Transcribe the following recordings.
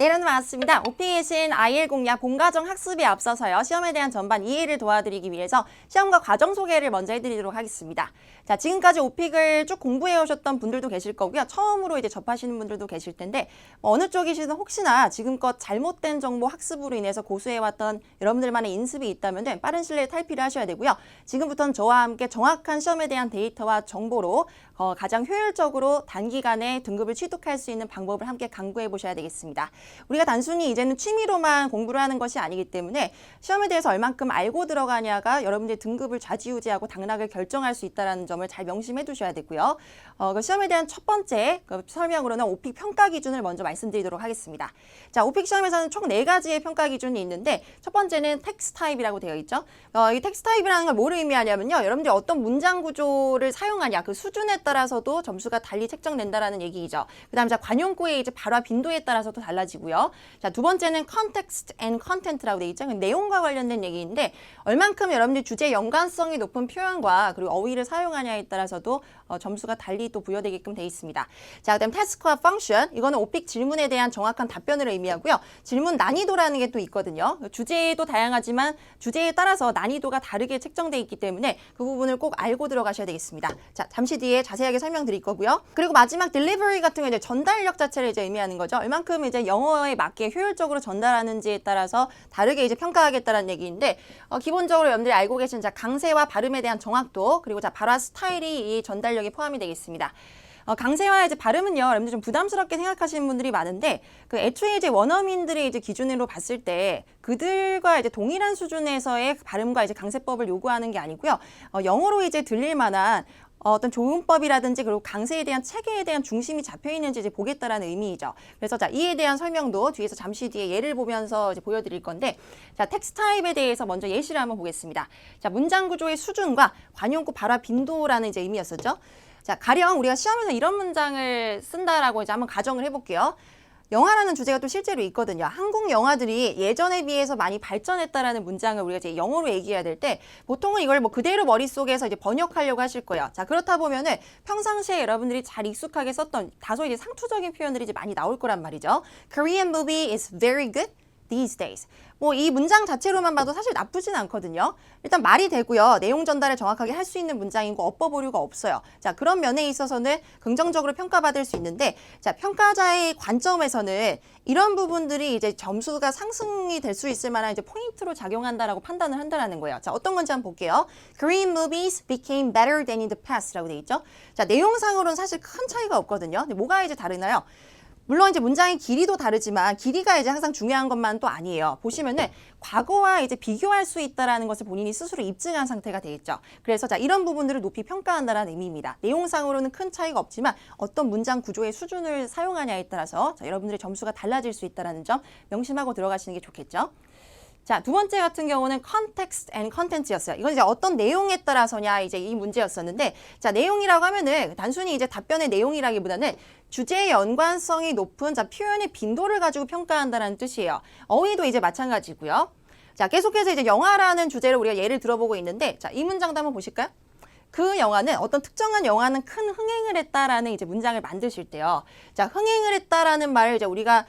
네, 여러분 반갑습니다. 오피이신 IL 공략 본과정 학습에 앞서서요. 시험에 대한 전반 이해를 도와드리기 위해서 시험과 과정 소개를 먼저 해드리도록 하겠습니다. 자, 지금까지 오픽을 쭉 공부해 오셨던 분들도 계실 거고요. 처음으로 이제 접하시는 분들도 계실 텐데 어느 쪽이시든 혹시나 지금껏 잘못된 정보 학습으로 인해서 고수해왔던 여러분들만의 인습이 있다면 빠른 시일 내에 탈피를 하셔야 되고요. 지금부터는 저와 함께 정확한 시험에 대한 데이터와 정보로 가장 효율적으로 단기간에 등급을 취득할 수 있는 방법을 함께 강구해 보셔야 되겠습니다. 우리가 단순히 이제는 취미로만 공부를 하는 것이 아니기 때문에 시험에 대해서 얼만큼 알고 들어가냐가 여러분들의 등급을 좌지우지하고 당락을 결정할 수 있다는 점을 잘 명심해 두셔야 되고요. 그 시험에 대한 첫 번째 설명으로는 오픽 평가 기준을 먼저 말씀드리도록 하겠습니다. 자, 오픽 시험에서는 총 4가지의 평가 기준이 있는데 첫 번째는 텍스트 타입이라고 되어 있죠. 이 텍스트 타입이라는 걸 뭐를 의미하냐면요. 여러분들이 어떤 문장 구조를 사용하냐 그 수준에 따라서도 점수가 달리 책정된다라는 얘기이죠. 그다음에 자, 관용구의 이제 발화 빈도에 따라서도 달라지고요. 자, 두 번째는 context and content라고 되어 있죠. 내용과 관련된 얘기인데 얼만큼 여러분들이 주제 연관성이 높은 표현과 그리고 어휘를 사용하냐에 따라서도 점수가 달리 또 부여되게끔 되어 있습니다. 자, 그다음 task와 function 이거는 오픽 질문에 대한 정확한 답변을 의미하고요. 질문 난이도라는 게 또 있거든요. 주제도 다양하지만 주제에 따라서 난이도가 다르게 책정되어 있기 때문에 그 부분을 꼭 알고 들어가셔야 되겠습니다. 자, 잠시 뒤에 자세하게 설명드릴 거고요. 그리고 마지막 delivery 같은 거 이제 전달력 자체를 이제 의미하는 거죠. 얼만큼 이제 영어에 맞게 효율적으로 전달하는지에 따라서 다르게 이제 평가하겠다는 얘기인데 기본적으로 여러분들이 알고 계신 자 강세와 발음에 대한 정확도 그리고 자 발화 스타일이 이 전달력에 포함이 되겠습니다. 강세와 이제 발음은요, 여러분들 좀 부담스럽게 생각하시는 분들이 많은데, 그 애초에 이제 원어민들의 이제 기준으로 봤을 때, 그들과 이제 동일한 수준에서의 발음과 이제 강세법을 요구하는 게 아니고요, 영어로 이제 들릴 만한 어떤 조문법이라든지 그리고 강세에 대한 체계에 대한 중심이 잡혀 있는지 이제 보겠다라는 의미이죠. 그래서 자, 이에 대한 설명도 뒤에서 잠시 뒤에 예를 보면서 이제 보여드릴 건데, 자, 텍스트 타입에 대해서 먼저 예시를 한번 보겠습니다. 자, 문장 구조의 수준과 관용구 발화 빈도라는 이제 의미였었죠. 자, 가령 우리가 시험에서 이런 문장을 쓴다라고 이제 한번 가정을 해볼게요. 영화라는 주제가 또 실제로 있거든요. 한국 영화들이 예전에 비해서 많이 발전했다라는 문장을 우리가 이제 영어로 얘기해야 될 때 보통은 이걸 뭐 그대로 머릿속에서 이제 번역하려고 하실 거예요. 자, 그렇다 보면은 평상시에 여러분들이 잘 익숙하게 썼던 다소 이제 상투적인 표현들이 이제 많이 나올 거란 말이죠. Korean movie is very good these days. 뭐 이 문장 자체로만 봐도 사실 나쁘진 않거든요. 일단 말이 되고요. 내용 전달을 정확하게 할 수 있는 문장이고 어법 오류가 없어요. 자, 그런 면에 있어서는 긍정적으로 평가받을 수 있는데 자, 평가자의 관점에서는 이런 부분들이 이제 점수가 상승이 될 수 있을 만한 이제 포인트로 작용한다라고 판단을 한다라는 거예요. 자, 어떤 건지 한번 볼게요. Korean movies became better than in the past라고 돼 있죠. 자, 내용상으로는 사실 큰 차이가 없거든요. 근데 뭐가 이제 다르나요? 물론 이제 문장의 길이도 다르지만 길이가 이제 항상 중요한 것만 또 아니에요. 보시면은 과거와 이제 비교할 수 있다라는 것을 본인이 스스로 입증한 상태가 되겠죠. 그래서 자, 이런 부분들을 높이 평가한다는 의미입니다. 내용상으로는 큰 차이가 없지만 어떤 문장 구조의 수준을 사용하냐에 따라서 자, 여러분들의 점수가 달라질 수 있다는 점 명심하고 들어가시는 게 좋겠죠. 자, 두 번째 같은 경우는 context and content였어요. 이건 이제 어떤 내용에 따라서냐 이제 이 문제였었는데, 자, 내용이라고 하면은 단순히 이제 답변의 내용이라기보다는 주제의 연관성이 높은 자, 표현의 빈도를 가지고 평가한다는 뜻이에요. 어휘도 이제 마찬가지고요. 자, 계속해서 이제 영화라는 주제를 우리가 예를 들어보고 있는데, 자, 이 문장도 한번 보실까요? 그 영화는 어떤 특정한 영화는 큰 흥행을 했다라는 이제 문장을 만드실 때요. 자, 흥행을 했다라는 말을 이제 우리가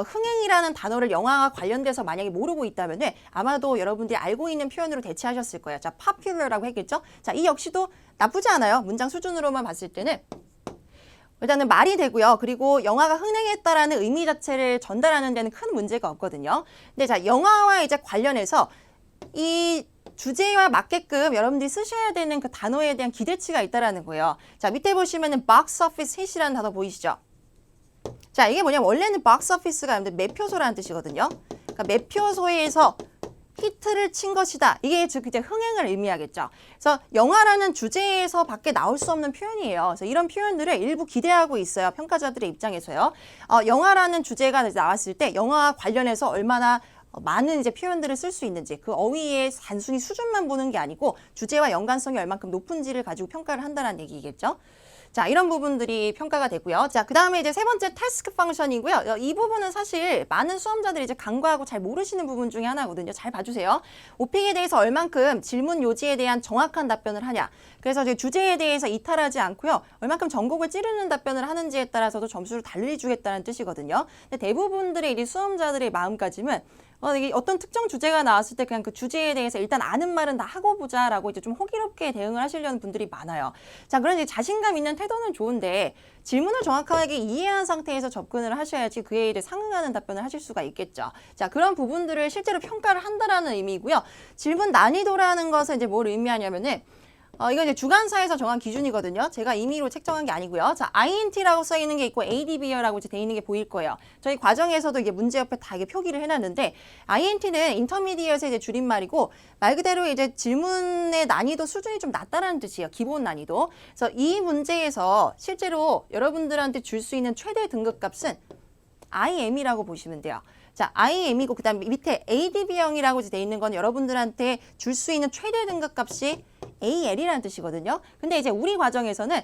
흥행이라는 단어를 영화와 관련돼서 만약에 모르고 있다면 아마도 여러분들이 알고 있는 표현으로 대체하셨을 거예요. 자, popular라고 했겠죠? 자, 이 역시도 나쁘지 않아요. 문장 수준으로만 봤을 때는. 일단은 말이 되고요. 그리고 영화가 흥행했다라는 의미 자체를 전달하는 데는 큰 문제가 없거든요. 근데 자, 영화와 이제 관련해서 이 주제와 맞게끔 여러분들이 쓰셔야 되는 그 단어에 대한 기대치가 있다라는 거예요. 자, 밑에 보시면은 box office hit이라는 단어 보이시죠? 자, 이게 뭐냐면 원래는 box office가 매표소라는 뜻이거든요. 그러니까 매표소에서 히트를 친 것이다. 이게 즉 이제 흥행을 의미하겠죠. 그래서 영화라는 주제에서 밖에 나올 수 없는 표현이에요. 그래서 이런 표현들을 일부 기대하고 있어요. 평가자들의 입장에서요. 영화라는 주제가 나왔을 때 영화와 관련해서 얼마나 많은 이제 표현들을 쓸 수 있는지 그 어휘의 단순히 수준만 보는 게 아니고 주제와 연관성이 얼만큼 높은지를 가지고 평가를 한다는 얘기겠죠. 자, 이런 부분들이 평가가 되고요. 자, 그 다음에 이제 세 번째 태스크 펑션이고요. 이 부분은 사실 많은 수험자들이 이제 간과하고 잘 모르시는 부분 중에 하나거든요. 잘 봐주세요. 오픽에 대해서 얼만큼 질문 요지에 대한 정확한 답변을 하냐. 그래서 이제 주제에 대해서 이탈하지 않고요. 얼만큼 전곡을 찌르는 답변을 하는지에 따라서도 점수를 달리 주겠다는 뜻이거든요. 근데 대부분들의 이 수험자들의 마음가짐은 이게 어떤 특정 주제가 나왔을 때 그냥 그 주제에 대해서 일단 아는 말은 다 하고 보자라고 이제 좀 호기롭게 대응을 하시려는 분들이 많아요. 자, 그런 자신감 있는 태도는 좋은데 질문을 정확하게 이해한 상태에서 접근을 하셔야지 그에 이제 상응하는 답변을 하실 수가 있겠죠. 자, 그런 부분들을 실제로 평가를 한다라는 의미고요. 질문 난이도라는 것은 이제 뭘 의미하냐면은 이건 이제 주관사에서 정한 기준이거든요. 제가 임의로 책정한 게 아니고요. 자, INT라고 써 있는 게 있고 ADB라고 이제 돼 있는 게 보일 거예요. 저희 과정에서도 이게 문제 옆에 다 이게 표기를 해놨는데 INT는 인터미디엇의 이제 줄임말이고 말 그대로 이제 질문의 난이도 수준이 좀 낮다라는 뜻이에요. 기본 난이도. 그래서 이 문제에서 실제로 여러분들한테 줄 수 있는 최대 등급값은 IM이라고 보시면 돼요. 자, IM이고 그다음 밑에 ADB형이라고 돼 있는 건 여러분들한테 줄 수 있는 최대 등급값이 AL이라는 뜻이거든요. 근데 이제 우리 과정에서는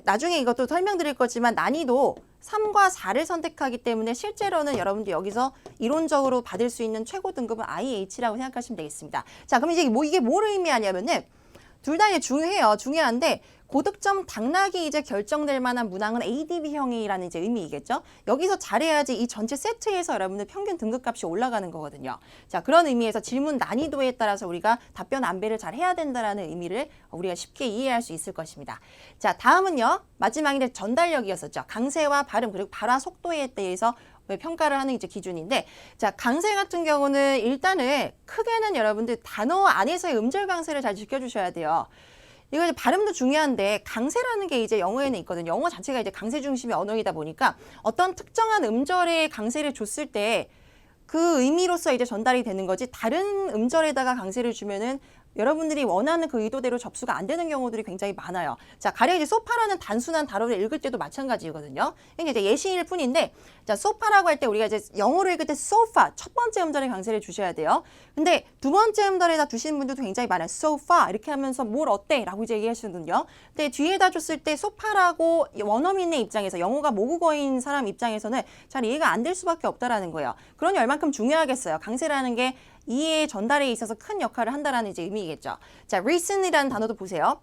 나중에 이것도 설명드릴 거지만 난이도 3과 4를 선택하기 때문에 실제로는 여러분들 여기서 이론적으로 받을 수 있는 최고 등급은 IH라고 생각하시면 되겠습니다. 자, 그럼 이제 이게 뭘 의미하냐면은 둘 다 중요해요. 중요한데 고득점 당락이 이제 결정될 만한 문항은 ADB형이라는 이제 의미이겠죠. 여기서 잘해야지 이 전체 세트에서 여러분들 평균 등급값이 올라가는 거거든요. 자, 그런 의미에서 질문 난이도에 따라서 우리가 답변 안배를 잘 해야 된다라는 의미를 우리가 쉽게 이해할 수 있을 것입니다. 자, 다음은요. 마지막에 전달력이었었죠. 강세와 발음 그리고 발화 속도에 대해서 평가를 하는 이제 기준인데, 자, 강세 같은 경우는 일단은 크게는 여러분들 단어 안에서의 음절 강세를 잘 지켜주셔야 돼요. 이거 이제 발음도 중요한데 강세라는 게 이제 영어에는 있거든요. 영어 자체가 이제 강세 중심의 언어이다 보니까 어떤 특정한 음절에 강세를 줬을 때 그 의미로서 이제 전달이 되는 거지 다른 음절에다가 강세를 주면은 여러분들이 원하는 그 의도대로 접수가 안 되는 경우들이 굉장히 많아요. 자, 가령 이제 소파라는 단순한 단어를 읽을 때도 마찬가지거든요. 이게 이제 예시일 뿐인데, 자, 소파라고 할 때 우리가 이제 영어로 읽을 때 sofa 첫 번째 음절에 강세를 주셔야 돼요. 근데 두 번째 음절에다 두시는 분들도 굉장히 많아요. sofa 이렇게 하면서 뭘 어때? 라고 이제 얘기하시거든요. 근데 뒤에다 줬을 때 소파라고 원어민의 입장에서 영어가 모국어인 사람 입장에서는 잘 이해가 안 될 수밖에 없다라는 거예요. 그러니 얼만큼 중요하겠어요. 강세라는 게 이해 전달에 있어서 큰 역할을 한다라는 이제 의미겠죠. 자, recent이라는 단어도 보세요.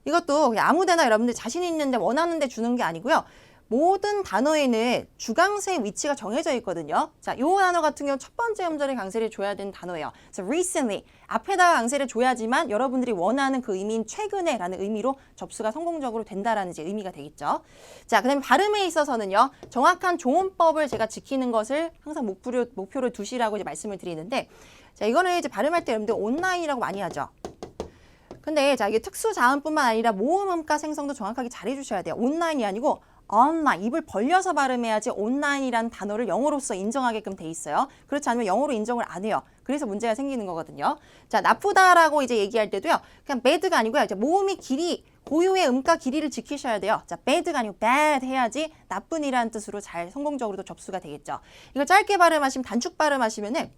이것도 그냥 아무데나 여러분들 자신 있는데 원하는 데 주는 게 아니고요. 모든 단어에는 주강세의 위치가 정해져 있거든요. 자, 이 단어 같은 경우 첫 번째 음절에 강세를 줘야 되는 단어예요. 그래서 recently 앞에다가 강세를 줘야지만 여러분들이 원하는 그 의미인 최근에라는 의미로 접수가 성공적으로 된다라는 이제 의미가 되겠죠. 자, 그다음에 발음에 있어서는요. 정확한 조음법을 제가 지키는 것을 항상 목표로 두시라고 이제 말씀을 드리는데, 자, 이거는 이제 발음할 때 여러분들 온라인이라고 많이 하죠. 근데 자, 이게 특수 자음뿐만 아니라 모음음가 생성도 정확하게 잘해 주셔야 돼요. 온라인이 아니고 online, 입을 벌려서 발음해야지 온라인이라는 단어를 영어로서 인정하게끔 돼 있어요. 그렇지 않으면 영어로 인정을 안 해요. 그래서 문제가 생기는 거거든요. 자, 나쁘다라고 이제 얘기할 때도요. 그냥 bad가 아니고요. 이제 모음이 길이, 고유의 음가 길이를 지키셔야 돼요. 자, bad가 아니고 bad 해야지 나쁜이라는 뜻으로 잘 성공적으로 접수가 되겠죠. 이거 짧게 발음하시면 단축 발음하시면은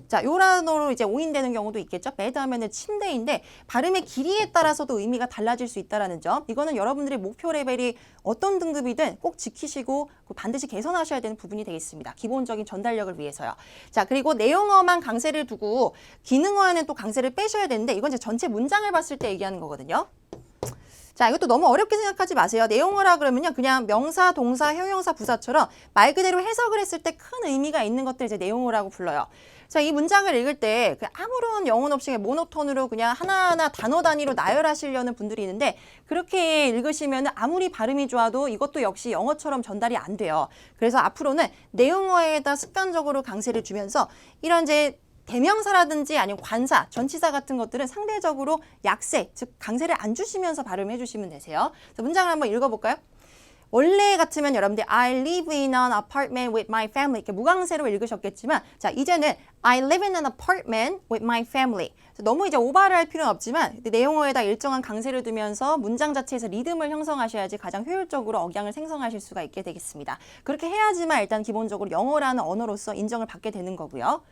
자, 요 단어로 이제 오인되는 경우도 있겠죠. bed 하면은 침대인데 발음의 길이에 따라서도 의미가 달라질 수 있다라는 점. 이거는 여러분들의 목표 레벨이 어떤 등급이든 꼭 지키시고 반드시 개선하셔야 되는 부분이 되겠습니다. 기본적인 전달력을 위해서요. 자, 그리고 내용어만 강세를 두고 기능어에는 또 강세를 빼셔야 되는데 이건 이제 전체 문장을 봤을 때 얘기하는 거거든요. 자, 이것도 너무 어렵게 생각하지 마세요. 내용어라 그러면요. 그냥 명사, 동사, 형용사, 부사처럼 말 그대로 해석을 했을 때 큰 의미가 있는 것들 이제 내용어라고 불러요. 자, 이 문장을 읽을 때 아무런 영혼 없이 모노톤으로 그냥 하나하나 단어 단위로 나열하시려는 분들이 있는데 그렇게 읽으시면 아무리 발음이 좋아도 이것도 역시 영어처럼 전달이 안 돼요. 그래서 앞으로는 내용어에다 습관적으로 강세를 주면서 이런 이제 대명사라든지 아니면 관사, 전치사 같은 것들은 상대적으로 약세, 즉 강세를 안 주시면서 발음해 주시면 되세요. 자, 문장을 한번 읽어볼까요? 원래 같으면 여러분들 I live in an apartment with my family 이렇게 무강세로 읽으셨겠지만 자, 이제는 I live in an apartment with my family. 너무 이제 오버를 할 필요는 없지만 내용어에다 일정한 강세를 두면서 문장 자체에서 리듬을 형성하셔야지 가장 효율적으로 억양을 생성하실 수가 있게 되겠습니다. 그렇게 해야지만 일단 기본적으로 영어라는 언어로서 인정을 받게 되는 거고요.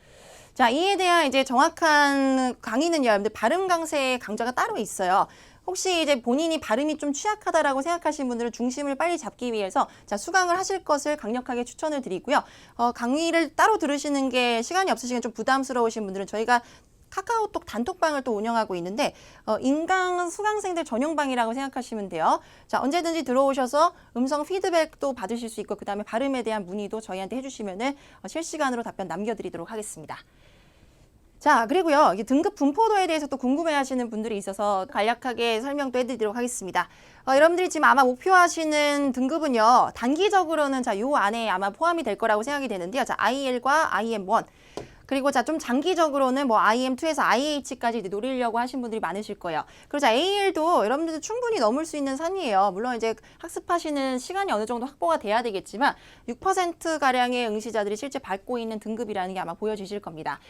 자, 이에 대한 이제 정확한 강의는 여러분들 발음 강세의 강좌가 따로 있어요. 혹시 이제 본인이 발음이 좀 취약하다라고 생각하시는 분들은 중심을 빨리 잡기 위해서 자, 수강을 하실 것을 강력하게 추천을 드리고요. 강의를 따로 들으시는 게 시간이 없으시면 좀 부담스러우신 분들은 저희가 카카오톡 단톡방을 또 운영하고 있는데 인강 수강생들 전용방이라고 생각하시면 돼요. 자, 언제든지 들어오셔서 음성 피드백도 받으실 수 있고 그다음에 발음에 대한 문의도 저희한테 해주시면은 실시간으로 답변 남겨드리도록 하겠습니다. 자, 그리고요. 이게 등급 분포도에 대해서 또 궁금해하시는 분들이 있어서 간략하게 설명도 해드리도록 하겠습니다. 여러분들이 지금 아마 목표하시는 등급은요. 단기적으로는 자, 요 안에 아마 포함이 될 거라고 생각이 되는데요. 자, IEL과 IM1 그리고 자, 좀 장기적으로는 뭐 IM2에서 IH까지 노리려고 하신 분들이 많으실 거예요. 그리고 자, AEL도 여러분들도 충분히 넘을 수 있는 산이에요. 물론 이제 학습하시는 시간이 어느 정도 확보가 돼야 되겠지만 6%가량의 응시자들이 실제 밟고 있는 등급이라는 게 아마 보여지실 겁니다.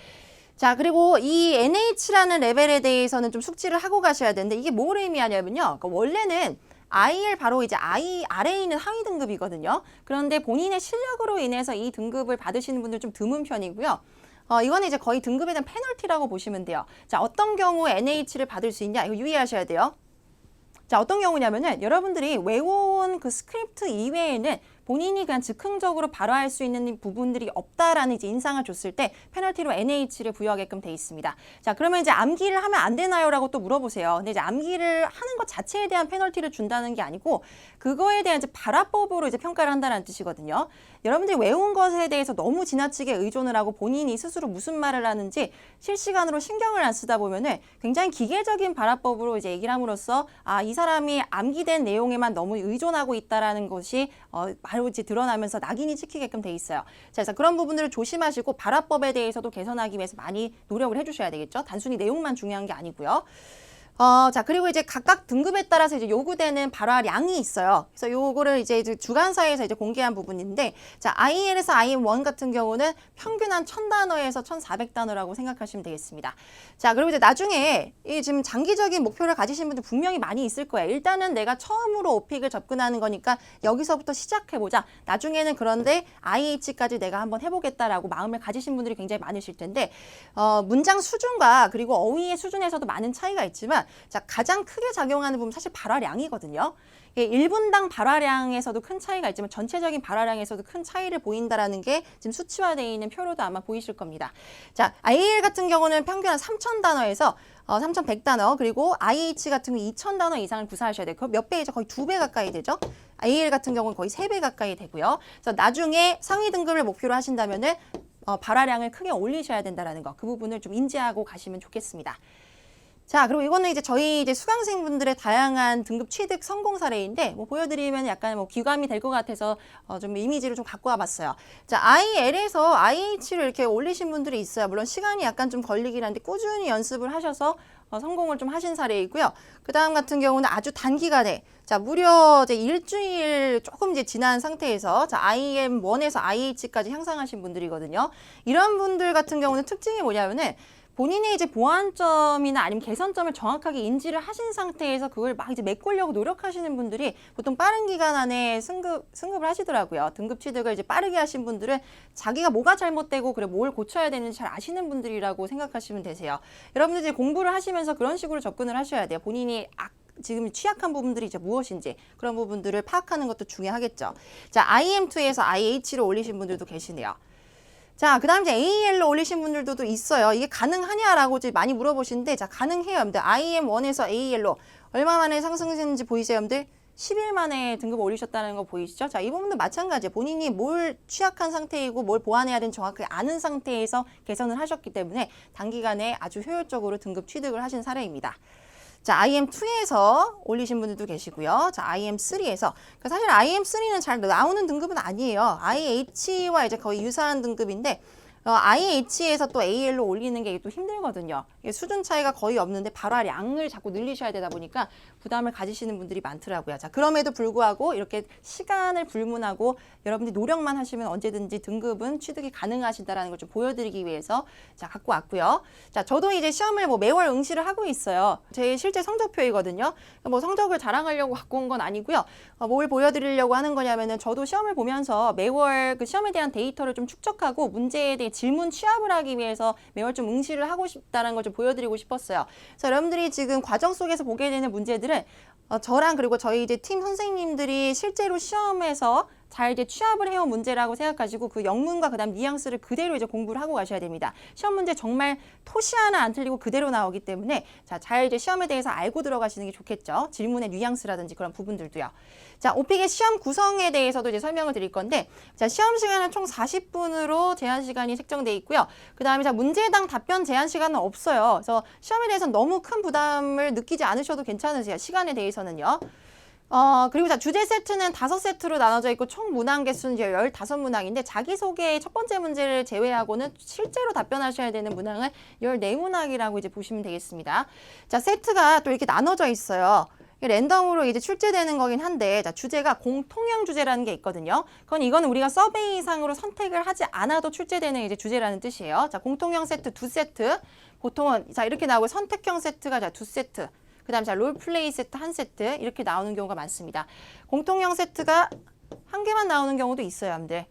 자, 그리고 이 NH라는 레벨에 대해서는 좀 숙지를 하고 가셔야 되는데 이게 뭘 의미하냐면요. 그러니까 원래는 IL 바로 이제 I 아래에 있는 하위 등급이거든요. 그런데 본인의 실력으로 인해서 이 등급을 받으시는 분들 좀 드문 편이고요. 이거는 이제 거의 등급에 대한 페널티라고 보시면 돼요. 자, 어떤 경우 NH를 받을 수 있냐? 이거 유의하셔야 돼요. 자, 어떤 경우냐면은 여러분들이 외워온 그 스크립트 이외에는 본인이 그냥 즉흥적으로 발화할 수 있는 부분들이 없다라는 이제 인상을 줬을 때 페널티로 NH를 부여하게끔 돼 있습니다. 자, 그러면 이제 암기를 하면 안 되나요? 라고 또 물어보세요. 근데 이제 암기를 하는 것 자체에 대한 페널티를 준다는 게 아니고 그거에 대한 이제 발화법으로 이제 평가를 한다는 뜻이거든요. 여러분들이 외운 것에 대해서 너무 지나치게 의존을 하고 본인이 스스로 무슨 말을 하는지 실시간으로 신경을 안 쓰다 보면은 굉장히 기계적인 발화법으로 이제 얘기를 함으로써 아, 이 사람이 암기된 내용에만 너무 의존하고 있다라는 것이 바로 이제 드러나면서 낙인이 찍히게끔 돼 있어요. 자, 그래서 그런 부분들을 조심하시고 발화법에 대해서도 개선하기 위해서 많이 노력을 해주셔야 되겠죠. 단순히 내용만 중요한 게 아니고요. 자, 그리고 이제 각각 등급에 따라서 이제 요구되는 발화량이 있어요. 그래서 요거를 이제 주관사에서 이제 공개한 부분인데, 자, IEL에서 IM1 같은 경우는 평균 한 1000단어에서 1400단어라고 생각하시면 되겠습니다. 자, 그리고 이제 나중에 이 지금 장기적인 목표를 가지신 분들 분명히 많이 있을 거예요. 일단은 내가 처음으로 오픽을 접근하는 거니까 여기서부터 시작해보자. 나중에는 그런데 IH까지 내가 한번 해보겠다라고 마음을 가지신 분들이 굉장히 많으실 텐데, 문장 수준과 그리고 어휘의 수준에서도 많은 차이가 있지만 자, 가장 크게 작용하는 부분 사실 발화량이거든요. 1분당 발화량에서도 큰 차이가 있지만 전체적인 발화량에서도 큰 차이를 보인다라는 게 지금 수치화되어 있는 표로도 아마 보이실 겁니다. 자, IEL 같은 경우는 평균 한 3000단어에서 3100단어 그리고 IH 같은 경우 2000단어 이상을 구사하셔야 돼요. 그 몇 배이죠? 거의 2배 가까이 되죠. IEL 같은 경우는 거의 3배 가까이 되고요. 그래서 나중에 상위 등급을 목표로 하신다면은 발화량을 크게 올리셔야 된다는 거. 그 부분을 좀 인지하고 가시면 좋겠습니다. 자, 그리고 이거는 이제 저희 이제 수강생분들의 다양한 등급 취득 성공 사례인데, 뭐 보여드리면 약간 뭐 귀감이 될 것 같아서 좀 이미지를 좀 갖고 와봤어요. 자, IL에서 IH를 이렇게 올리신 분들이 있어요. 물론 시간이 약간 좀 걸리긴 한데 꾸준히 연습을 하셔서 성공을 좀 하신 사례이고요. 그 다음 같은 경우는 아주 단기간에 자, 무려 이제 일주일 조금 이제 지난 상태에서 자, IM1에서 IH까지 향상하신 분들이거든요. 이런 분들 같은 경우는 특징이 뭐냐면은 본인의 이제 보완점이나 아니면 개선점을 정확하게 인지를 하신 상태에서 그걸 막 이제 메꾸려고 노력하시는 분들이 보통 빠른 기간 안에 승급을 하시더라고요. 등급 취득을 이제 빠르게 하신 분들은 자기가 뭐가 잘못되고 그래 뭘 고쳐야 되는지 잘 아시는 분들이라고 생각하시면 되세요. 여러분들 이제 공부를 하시면서 그런 식으로 접근을 하셔야 돼요. 본인이 지금 취약한 부분들이 이제 무엇인지 그런 부분들을 파악하는 것도 중요하겠죠. 자, IM2에서 IH를 올리신 분들도 계시네요. 자, 그 다음 이제 AEL로 올리신 분들도 있어요. 이게 가능하냐라고 이제 많이 물어보시는데, 자, 가능해요, 여러분들. IM1에서 AEL로 얼마 만에 상승했는지 보이세요, 여러분들? 10일 만에 등급 올리셨다는 거 보이시죠? 자, 이 부분도 마찬가지예요. 본인이 뭘 취약한 상태이고 뭘 보완해야 되는지 정확하게 아는 상태에서 개선을 하셨기 때문에 단기간에 아주 효율적으로 등급 취득을 하신 사례입니다. 자, IM2에서 올리신 분들도 계시고요. 자, IM3에서. 그러니까 사실 IM3는 잘 나오는 등급은 아니에요. IH와 이제 거의 유사한 등급인데, IH에서 또 AL로 올리는 게 또 힘들거든요. 수준 차이가 거의 없는데 발화량을 자꾸 늘리셔야 되다 보니까 부담을 가지시는 분들이 많더라고요. 자, 그럼에도 불구하고 이렇게 시간을 불문하고 여러분들이 노력만 하시면 언제든지 등급은 취득이 가능하시다라는 걸 좀 보여드리기 위해서 자, 갖고 왔고요. 자, 저도 이제 시험을 뭐 매월 응시를 하고 있어요. 제 실제 성적표이거든요. 뭐 성적을 자랑하려고 갖고 온 건 아니고요. 뭘 보여드리려고 하는 거냐면은 저도 시험을 보면서 매월 그 시험에 대한 데이터를 좀 축적하고 문제에 대해 질문 취합을 하기 위해서 매월 좀 응시를 하고 싶다는 걸 좀 보여드리고 싶었어요. 그래서 여러분들이 지금 과정 속에서 보게 되는 문제들은 저랑 그리고 저희 이제 팀 선생님들이 실제로 시험에서 잘 이제 취합을 해온 문제라고 생각하시고 그 영문과 그다음 뉘앙스를 그대로 이제 공부를 하고 가셔야 됩니다. 시험 문제 정말 토시 하나 안 틀리고 그대로 나오기 때문에 자, 잘 이제 시험에 대해서 알고 들어가시는 게 좋겠죠. 질문의 뉘앙스라든지 그런 부분들도요. 자, 오픽의 시험 구성에 대해서도 이제 설명을 드릴 건데 자, 시험 시간은 총 40분으로 제한 시간이 책정돼 있고요. 그다음에 자, 문제당 답변 제한 시간은 없어요. 그래서 시험에 대해서는 너무 큰 부담을 느끼지 않으셔도 괜찮으세요. 시간에 대해서는요. 그리고 자, 주제 세트는 5세트로 나눠져 있고 총 문항 개수는 이제 15문항인데 자기소개 첫 번째 문제를 제외하고는 실제로 답변하셔야 되는 문항은 14문항이라고 이제 보시면 되겠습니다. 자, 세트가 또 이렇게 나눠져 있어요. 랜덤으로 이제 출제되는 거긴 한데 자, 주제가 공통형 주제라는 게 있거든요. 이거는 우리가 서베이상으로 선택을 하지 않아도 출제되는 이제 주제라는 뜻이에요. 자, 공통형 세트 2세트. 보통은 자, 이렇게 나오고 선택형 세트가 자, 2세트. 그 다음에 자, 롤플레이 세트 1세트 이렇게 나오는 경우가 많습니다. 공통형 세트가 한 개만 나오는 경우도 있어요, 여러분들.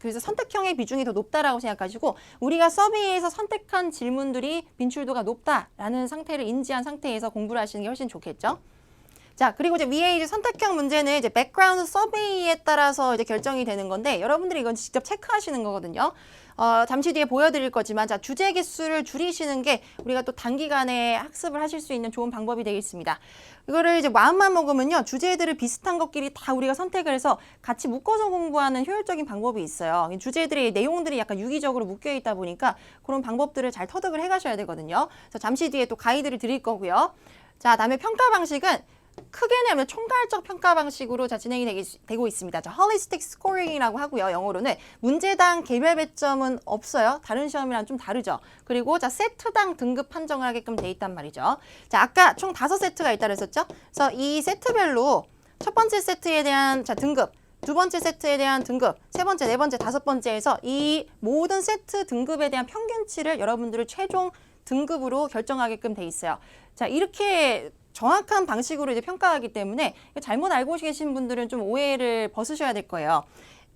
그래서 선택형의 비중이 더 높다라고 생각하시고 우리가 서베이에서 선택한 질문들이 빈출도가 높다라는 상태를 인지한 상태에서 공부를 하시는 게 훨씬 좋겠죠. 자, 그리고 이제 위에 이제 선택형 문제는 이제 백그라운드 서베이에 따라서 이제 결정이 되는 건데 여러분들이 이건 직접 체크하시는 거거든요. 잠시 뒤에 보여드릴 거지만 자, 주제 개수를 줄이시는 게 우리가 또 단기간에 학습을 하실 수 있는 좋은 방법이 되겠습니다. 이거를 이제 마음만 먹으면요, 주제들을 비슷한 것끼리 다 우리가 선택을 해서 같이 묶어서 공부하는 효율적인 방법이 있어요. 주제들의 내용들이 약간 유기적으로 묶여 있다 보니까 그런 방법들을 잘 터득을 해가셔야 되거든요. 그래서 잠시 뒤에 또 가이드를 드릴 거고요. 자, 다음에 평가 방식은 크게 내면 총괄적 평가 방식으로 자, 진행이 되고 있습니다. 자, holistic scoring이라고 하고요. 영어로는 문제당 개별 배점은 없어요. 다른 시험이랑 좀 다르죠. 그리고 자, 세트당 등급 판정을 하게끔 돼 있단 말이죠. 자, 아까 총 5세트가 있다 그랬었죠? 그래서 이 세트별로 첫 번째 세트에 대한 자, 등급, 두 번째 세트에 대한 등급, 세 번째, 네 번째, 다섯 번째에서 이 모든 세트 등급에 대한 평균치를 여러분들을 최종 등급으로 결정하게끔 돼 있어요. 자, 이렇게 정확한 방식으로 이제 평가하기 때문에 잘못 알고 계신 분들은 좀 오해를 벗으셔야 될 거예요.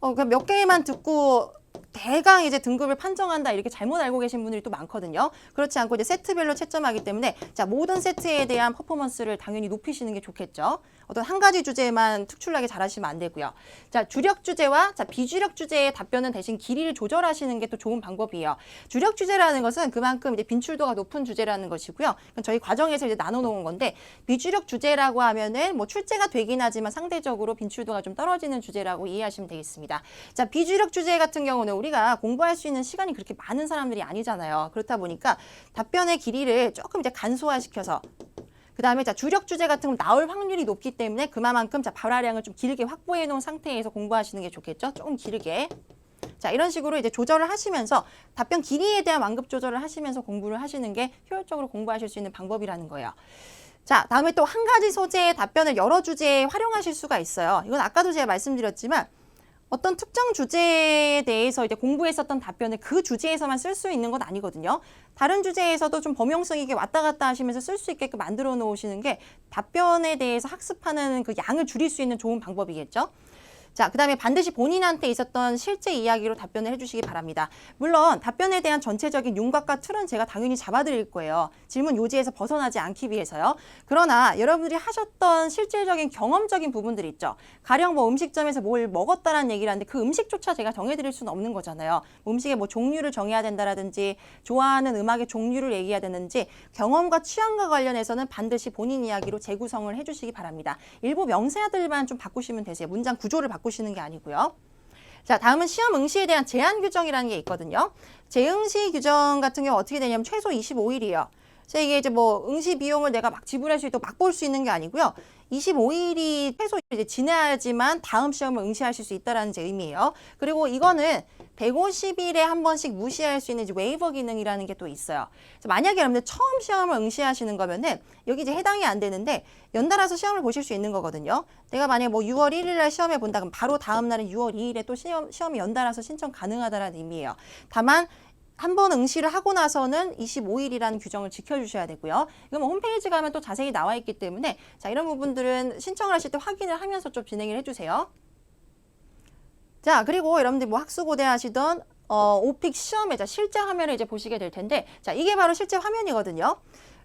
그냥 몇 개만 듣고 대강 이제 등급을 판정한다 이렇게 잘못 알고 계신 분들이 또 많거든요. 그렇지 않고 이제 세트별로 채점하기 때문에 자, 모든 세트에 대한 퍼포먼스를 당연히 높이시는 게 좋겠죠. 어떤 한 가지 주제만 특출나게 잘하시면 안 되고요. 자, 주력 주제와 자, 비주력 주제의 답변은 대신 길이를 조절하시는 게 또 좋은 방법이에요. 주력 주제라는 것은 그만큼 이제 빈출도가 높은 주제라는 것이고요. 저희 과정에서 이제 나눠 놓은 건데 비주력 주제라고 하면은 뭐 출제가 되긴 하지만 상대적으로 빈출도가 좀 떨어지는 주제라고 이해하시면 되겠습니다. 자, 비주력 주제 같은 경우는 우리가 공부할 수 있는 시간이 그렇게 많은 사람들이 아니잖아요. 그렇다 보니까 답변의 길이를 조금 이제 간소화시켜서 그 다음에 자, 주력 주제 같은 건 나올 확률이 높기 때문에 그만큼 자, 발화량을 좀 길게 확보해 놓은 상태에서 공부하시는 게 좋겠죠. 조금 길게. 자, 이런 식으로 이제 조절을 하시면서 답변 길이에 대한 완급 조절을 하시면서 공부를 하시는 게 효율적으로 공부하실 수 있는 방법이라는 거예요. 자, 다음에 또 한 가지 소재의 답변을 여러 주제에 활용하실 수가 있어요. 이건 아까도 제가 말씀드렸지만 어떤 특정 주제에 대해서 이제 공부했었던 답변을 그 주제에서만 쓸 수 있는 건 아니거든요. 다른 주제에서도 좀 범용성 있게 왔다 갔다 하시면서 쓸 수 있게끔 만들어 놓으시는 게 답변에 대해서 학습하는 그 양을 줄일 수 있는 좋은 방법이겠죠. 자, 그 다음에 반드시 본인한테 있었던 실제 이야기로 답변을 해주시기 바랍니다. 물론 답변에 대한 전체적인 윤곽과 틀은 제가 당연히 잡아드릴 거예요. 질문 요지에서 벗어나지 않기 위해서요. 그러나 여러분들이 하셨던 실질적인 경험적인 부분들 있죠. 가령 뭐 음식점에서 뭘 먹었다라는 얘기를 하는데 그 음식조차 제가 정해드릴 수는 없는 거잖아요. 음식의 뭐 종류를 정해야 된다라든지 좋아하는 음악의 종류를 얘기해야 되는지 경험과 취향과 관련해서는 반드시 본인 이야기로 재구성을 해주시기 바랍니다. 일부 명사들만 좀 바꾸시면 되세요. 문장 구조를 바꾸시는 게 아니고요. 자, 다음은 시험 응시에 대한 제한 규정이라는 게 있거든요. 재응시 규정 같은 경우 어떻게 되냐면 최소 25일이에요. 그래서 이게 이제 뭐 응시 비용을 내가 막 지불할 수 있도록 막 볼 수 있는 게 아니고요. 25일이 최소 이제 지나야지만 다음 시험을 응시하실 수 있다라는 제 의미예요. 그리고 이거는 150일에 한 번씩 무시할 수 있는 이제 웨이버 기능이라는 게 또 있어요. 그래서 만약에 여러분들 처음 시험을 응시하시는 거면은 여기 이제 해당이 안 되는데 연달아서 시험을 보실 수 있는 거거든요. 내가 만약에 뭐 6월 1일 날 시험에 본다 그럼 바로 다음 날은 6월 2일에 또 시험이 연달아서 신청 가능하다라는 의미예요. 다만 한 번 응시를 하고 나서는 25일이라는 규정을 지켜주셔야 되고요. 이건 뭐 홈페이지 가면 또 자세히 나와 있기 때문에 자, 이런 부분들은 신청을 하실 때 확인을 하면서 좀 진행을 해주세요. 자, 그리고 여러분들 뭐 학수고대 하시던 오픽 시험에 자, 실제 화면을 이제 보시게 될 텐데, 자, 이게 바로 실제 화면이거든요.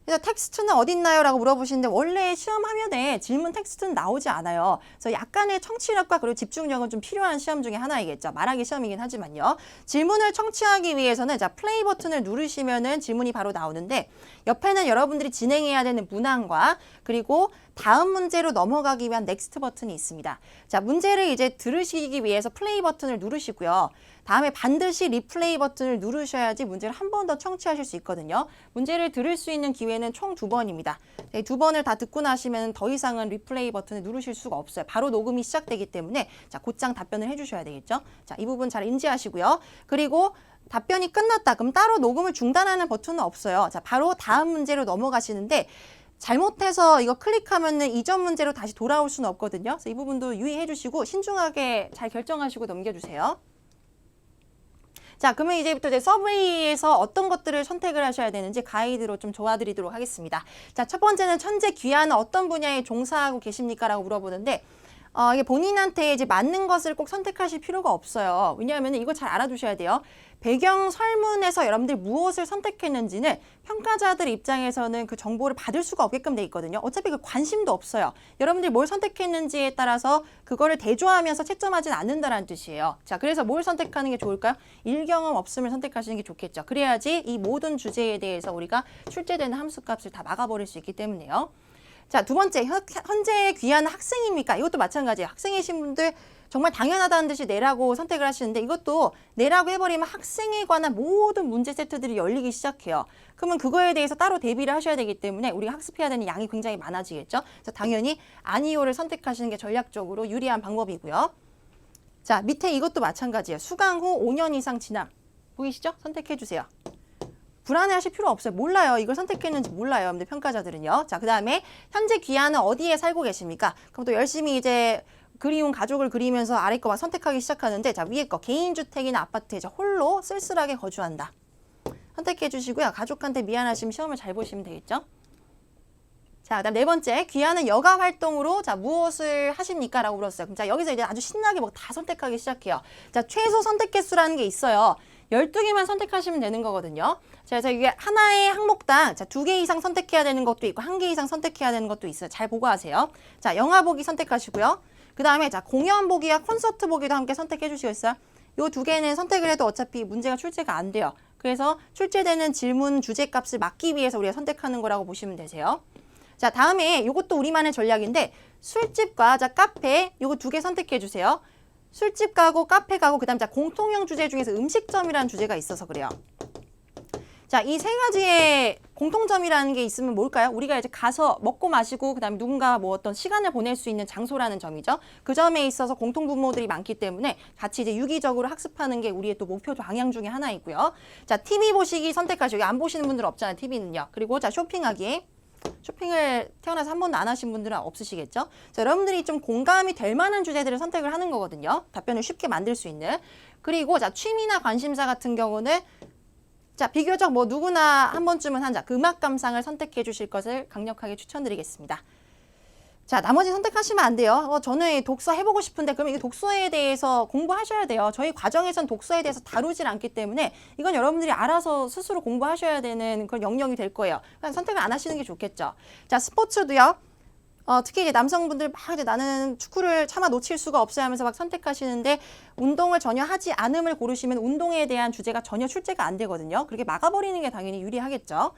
그래서 텍스트는 어디 있나요? 라고 물어보시는데 원래 시험 화면에 질문 텍스트는 나오지 않아요. 그래서 약간의 청취력과 그리고 집중력은 좀 필요한 시험 중에 하나이겠죠. 말하기 시험이긴 하지만요. 질문을 청취하기 위해서는 자, 플레이 버튼을 누르시면은 질문이 바로 나오는데 옆에는 여러분들이 진행해야 되는 문항과 그리고 다음 문제로 넘어가기 위한 넥스트 버튼이 있습니다. 자, 문제를 이제 들으시기 위해서 플레이 버튼을 누르시고요. 다음에 반드시 리플레이 버튼을 누르셔야지 문제를 한 번 더 청취하실 수 있거든요. 문제를 들을 수 있는 기회는 총 2번입니다. 네, 2번을 다 듣고 나시면 더 이상은 리플레이 버튼을 누르실 수가 없어요. 바로 녹음이 시작되기 때문에 자, 곧장 답변을 해주셔야 되겠죠. 자, 이 부분 잘 인지하시고요. 그리고 답변이 끝났다. 그럼 따로 녹음을 중단하는 버튼은 없어요. 자, 바로 다음 문제로 넘어가시는데 잘못해서 이거 클릭하면은 이전 문제로 다시 돌아올 수는 없거든요. 그래서 이 부분도 유의해 주시고 신중하게 잘 결정하시고 넘겨주세요. 자, 그러면 이제부터 이제 서브웨이에서 어떤 것들을 선택을 하셔야 되는지 가이드로 좀 도와드리도록 하겠습니다. 자, 첫 번째는 현재 귀하는 어떤 분야에 종사하고 계십니까? 라고 물어보는데 이게 본인한테 이제 맞는 것을 꼭 선택하실 필요가 없어요. 왜냐하면 이거 잘 알아두셔야 돼요. 배경 설문에서 여러분들이 무엇을 선택했는지는 평가자들 입장에서는 그 정보를 받을 수가 없게끔 돼 있거든요. 어차피 그 관심도 없어요. 여러분들이 뭘 선택했는지에 따라서 그거를 대조하면서 채점하진 않는다는 뜻이에요. 자, 그래서 뭘 선택하는 게 좋을까요? 일경험 없음을 선택하시는 게 좋겠죠. 그래야지 이 모든 주제에 대해서 우리가 출제되는 함수값을 다 막아버릴 수 있기 때문에요. 자, 두 번째, 현재 귀하는 학생입니까? 이것도 마찬가지예요. 학생이신 분들 정말 당연하다는 듯이 내라고 선택을 하시는데 이것도 내라고 해버리면 학생에 관한 모든 문제 세트들이 열리기 시작해요. 그러면 그거에 대해서 따로 대비를 하셔야 되기 때문에 우리가 학습해야 되는 양이 굉장히 많아지겠죠. 그래서 당연히 아니오를 선택하시는 게 전략적으로 유리한 방법이고요. 자, 밑에 이것도 마찬가지예요. 수강 후 5년 이상 진학. 보이시죠? 선택해 주세요. 불안해하실 필요 없어요. 몰라요. 이걸 선택했는지 몰라요. 근데 평가자들은요. 자, 그 다음에 현재 귀하는 어디에 살고 계십니까? 그럼 또 열심히 이제 그리운 가족을 그리면서 아래 거 막 선택하기 시작하는데 자, 위에 거 개인주택이나 아파트에 홀로 쓸쓸하게 거주한다. 선택해 주시고요. 가족한테 미안하시면 시험을 잘 보시면 되겠죠? 자, 그다음 네 번째, 귀하는 여가 활동으로 자, 무엇을 하십니까? 라고 물었어요. 그럼 자, 여기서 이제 아주 신나게 뭐 다 선택하기 시작해요. 자, 최소 선택 개수라는 게 있어요. 12개만 선택하시면 되는 거거든요. 자, 그래서 이게 하나의 항목당 자, 2개 이상 선택해야 되는 것도 있고 1개 이상 선택해야 되는 것도 있어요. 잘 보고 하세요. 자, 영화 보기 선택하시고요. 그 다음에 자, 공연 보기와 콘서트 보기도 함께 선택해 주시겠어요? 요 2개는 선택을 해도 어차피 문제가 출제가 안 돼요. 그래서 출제되는 질문 주제 값을 막기 위해서 우리가 선택하는 거라고 보시면 되세요. 자, 다음에 이것도 우리만의 전략인데 술집과 자, 카페 요거 2개 선택해 주세요. 술집 가고 카페 가고 그다음 자, 공통형 주제 중에서 음식점이라는 주제가 있어서 그래요. 자, 이 세 가지의 공통점이라는 게 있으면 뭘까요? 우리가 이제 가서 먹고 마시고 그다음에 누군가 뭐 어떤 시간을 보낼 수 있는 장소라는 점이죠. 그 점에 있어서 공통 분모들이 많기 때문에 같이 이제 유기적으로 학습하는 게 우리의 또 목표 방향 중에 하나이고요. 자, TV 보시기 선택하시고 안 보시는 분들 없잖아요. TV는요. 그리고 자, 쇼핑하기. 쇼핑을 태어나서 한 번도 안 하신 분들은 없으시겠죠? 자, 여러분들이 좀 공감이 될 만한 주제들을 선택을 하는 거거든요. 답변을 쉽게 만들 수 있는. 그리고 자, 취미나 관심사 같은 경우는 자, 비교적 뭐 누구나 한 번쯤은 한 자, 음악 감상을 선택해 주실 것을 강력하게 추천드리겠습니다. 자, 나머지 선택하시면 안 돼요. 저는 독서 해보고 싶은데 그러면 이 독서에 대해서 공부하셔야 돼요. 저희 과정에선 독서에 대해서 다루질 않기 때문에 이건 여러분들이 알아서 스스로 공부하셔야 되는 그런 영역이 될 거예요. 그냥 선택을 안 하시는 게 좋겠죠. 자, 스포츠도요. 특히 이제 남성분들 막 이제 나는 축구를 차마 놓칠 수가 없어요 하면서 막 선택하시는데 운동을 전혀 하지 않음을 고르시면 운동에 대한 주제가 전혀 출제가 안 되거든요. 그렇게 막아버리는 게 당연히 유리하겠죠.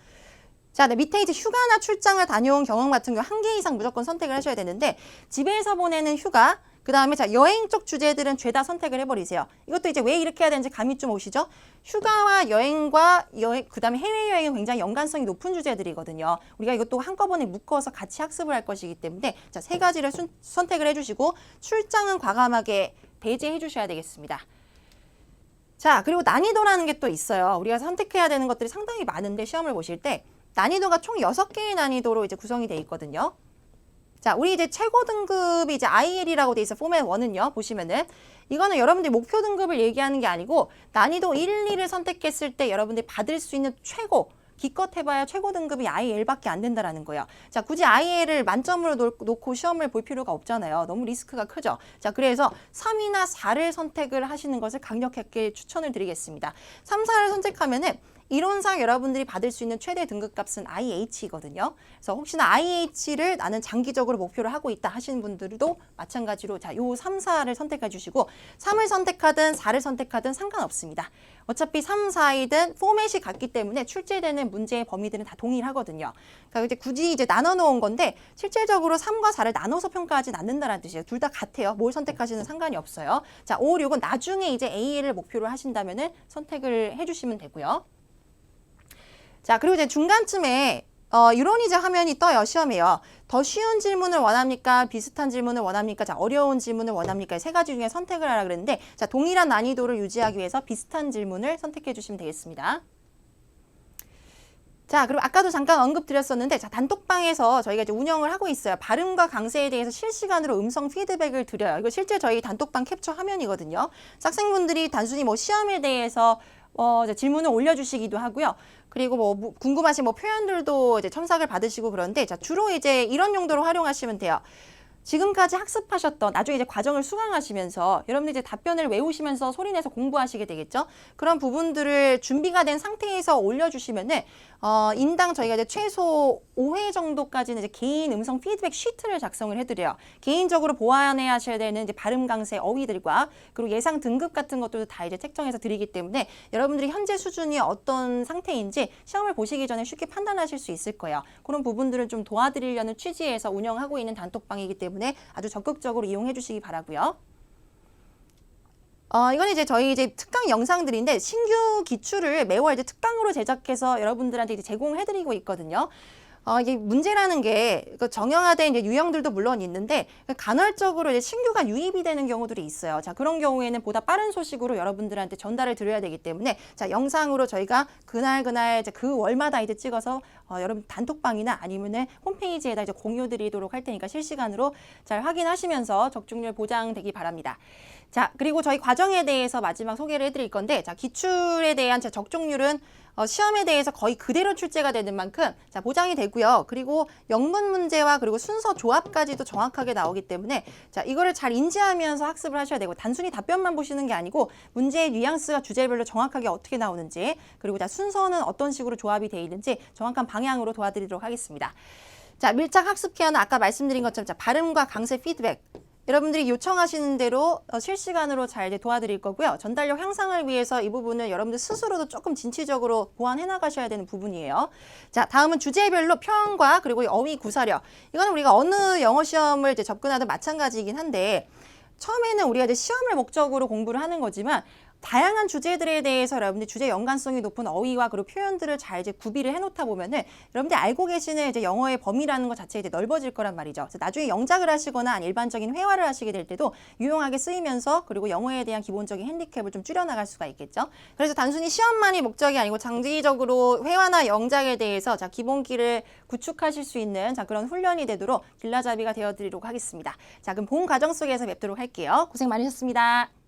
자, 네, 밑에 이제 휴가나 출장을 다녀온 경험 같은 경우 1개 이상 무조건 선택을 하셔야 되는데 집에서 보내는 휴가, 그 다음에 자, 여행 쪽 주제들은 죄다 선택을 해버리세요. 이것도 이제 왜 이렇게 해야 되는지 감이 좀 오시죠? 휴가와 여행과 그 다음에 해외여행은 굉장히 연관성이 높은 주제들이거든요. 우리가 이것도 한꺼번에 묶어서 같이 학습을 할 것이기 때문에 자, 3가지를 선택을 해주시고 출장은 과감하게 배제해 주셔야 되겠습니다. 자, 그리고 난이도라는 게 또 있어요. 우리가 선택해야 되는 것들이 상당히 많은데 시험을 보실 때 난이도가 총 6개의 난이도로 이제 구성이 돼 있거든요. 자, 우리 이제 최고 등급이 이제 IL이라고 돼 있어. 포맷 1은요. 보시면은 이거는 여러분들이 목표 등급을 얘기하는 게 아니고 난이도 1, 2를 선택했을 때 여러분들이 받을 수 있는 최고 기껏 해봐야 최고 등급이 IL밖에 안 된다라는 거예요. 자, 굳이 IL을 만점으로 놓고 시험을 볼 필요가 없잖아요. 너무 리스크가 크죠. 자, 그래서 3이나 4를 선택을 하시는 것을 강력하게 추천을 드리겠습니다. 3, 4를 선택하면은 이론상 여러분들이 받을 수 있는 최대 등급값은 IH이거든요. 그래서 혹시나 IH를 나는 장기적으로 목표를 하고 있다 하시는 분들도 마찬가지로 자, 요 3, 4를 선택해 주시고 3을 선택하든 4를 선택하든 상관없습니다. 어차피 3, 4이든 포맷이 같기 때문에 출제되는 문제의 범위들은 다 동일하거든요. 그러니까 이제 굳이 이제 나눠 놓은 건데 실질적으로 3과 4를 나눠서 평가하진 않는다는 뜻이에요. 둘 다 같아요. 뭘 선택하시는 상관이 없어요. 자, 5, 6은 나중에 이제 A를 목표로 하신다면은 선택을 해 주시면 되고요. 자, 그리고 이제 중간쯤에 이론이제 화면이 떠요. 시험이에요. 더 쉬운 질문을 원합니까? 비슷한 질문을 원합니까? 자, 어려운 질문을 원합니까? 세 가지 중에 선택을 하라 그랬는데 자, 동일한 난이도를 유지하기 위해서 비슷한 질문을 선택해 주시면 되겠습니다. 자, 그리고 아까도 잠깐 언급드렸었는데 자, 단톡방에서 저희가 이제 운영을 하고 있어요. 발음과 강세에 대해서 실시간으로 음성 피드백을 드려요. 이거 실제 저희 단톡방 캡처 화면이거든요. 학생분들이 단순히 뭐 시험에 대해서 이제 질문을 올려주시기도 하고요. 그리고 뭐 궁금하신 뭐 표현들도 이제 첨삭을 받으시고 그런데 자, 주로 이제 이런 용도로 활용하시면 돼요. 지금까지 학습하셨던 나중에 이제 과정을 수강하시면서 여러분들 이제 답변을 외우시면서 소리내서 공부하시게 되겠죠. 그런 부분들을 준비가 된 상태에서 올려주시면은 인당 저희가 이제 최소 5회 정도까지는 이제 개인 음성 피드백 시트를 작성을 해드려요. 개인적으로 보완해야 하셔야 되는 이제 발음 강세 어휘들과 그리고 예상 등급 같은 것들도 다 이제 책정해서 드리기 때문에 여러분들이 현재 수준이 어떤 상태인지 시험을 보시기 전에 쉽게 판단하실 수 있을 거예요. 그런 부분들을 좀 도와드리려는 취지에서 운영하고 있는 단톡방이기 때문에 아주 적극적으로 이용해 주시기 바라고요. 이건 이제 저희 이제 특강 영상들인데 신규 기출을 매월 이제 특강으로 제작해서 여러분들한테 이제 제공해드리고 있거든요. 이게 문제라는 게 정형화된 이제 유형들도 물론 있는데 간헐적으로 이제 신규가 유입이 되는 경우들이 있어요. 자, 그런 경우에는 보다 빠른 소식으로 여러분들한테 전달을 드려야 되기 때문에 자, 영상으로 저희가 그날 이제 그 월마다 이제 찍어서 여러분 단톡방이나 아니면은 홈페이지에다 이제 공유드리도록 할 테니까 실시간으로 잘 확인하시면서 적중률 보장되기 바랍니다. 자, 그리고 저희 과정에 대해서 마지막 소개를 해드릴 건데 자, 기출에 대한 제 적중률은 시험에 대해서 거의 그대로 출제가 되는 만큼 자, 보장이 되고요. 그리고 영문 문제와 그리고 순서 조합까지도 정확하게 나오기 때문에 자, 이거를 잘 인지하면서 학습을 하셔야 되고 단순히 답변만 보시는 게 아니고 문제의 뉘앙스가 주제별로 정확하게 어떻게 나오는지 그리고 자, 순서는 어떤 식으로 조합이 되어 있는지 정확한 방향으로 도와드리도록 하겠습니다. 자, 밀착 학습 케어는 아까 말씀드린 것처럼 자, 발음과 강세 피드백 여러분들이 요청하시는 대로 실시간으로 잘 도와드릴 거고요. 전달력 향상을 위해서 이 부분을 여러분들 스스로도 조금 진취적으로 보완해 나가셔야 되는 부분이에요. 자, 다음은 주제별로 표현과 그리고 어휘 구사력. 이거는 우리가 어느 영어 시험을 이제 접근하든 마찬가지이긴 한데 처음에는 우리가 이제 시험을 목적으로 공부를 하는 거지만 다양한 주제들에 대해서 여러분들 주제 연관성이 높은 어휘와 그리고 표현들을 잘 이제 구비를 해놓다 보면은 여러분들 알고 계시는 이제 영어의 범위라는 것 자체가 이제 넓어질 거란 말이죠. 그래서 나중에 영작을 하시거나 일반적인 회화를 하시게 될 때도 유용하게 쓰이면서 그리고 영어에 대한 기본적인 핸디캡을 좀 줄여나갈 수가 있겠죠. 그래서 단순히 시험만이 목적이 아니고 장기적으로 회화나 영작에 대해서 자, 기본기를 구축하실 수 있는 자, 그런 훈련이 되도록 길라잡이가 되어드리도록 하겠습니다. 자, 그럼 본 과정 속에서 뵙도록 할게요. 고생 많으셨습니다.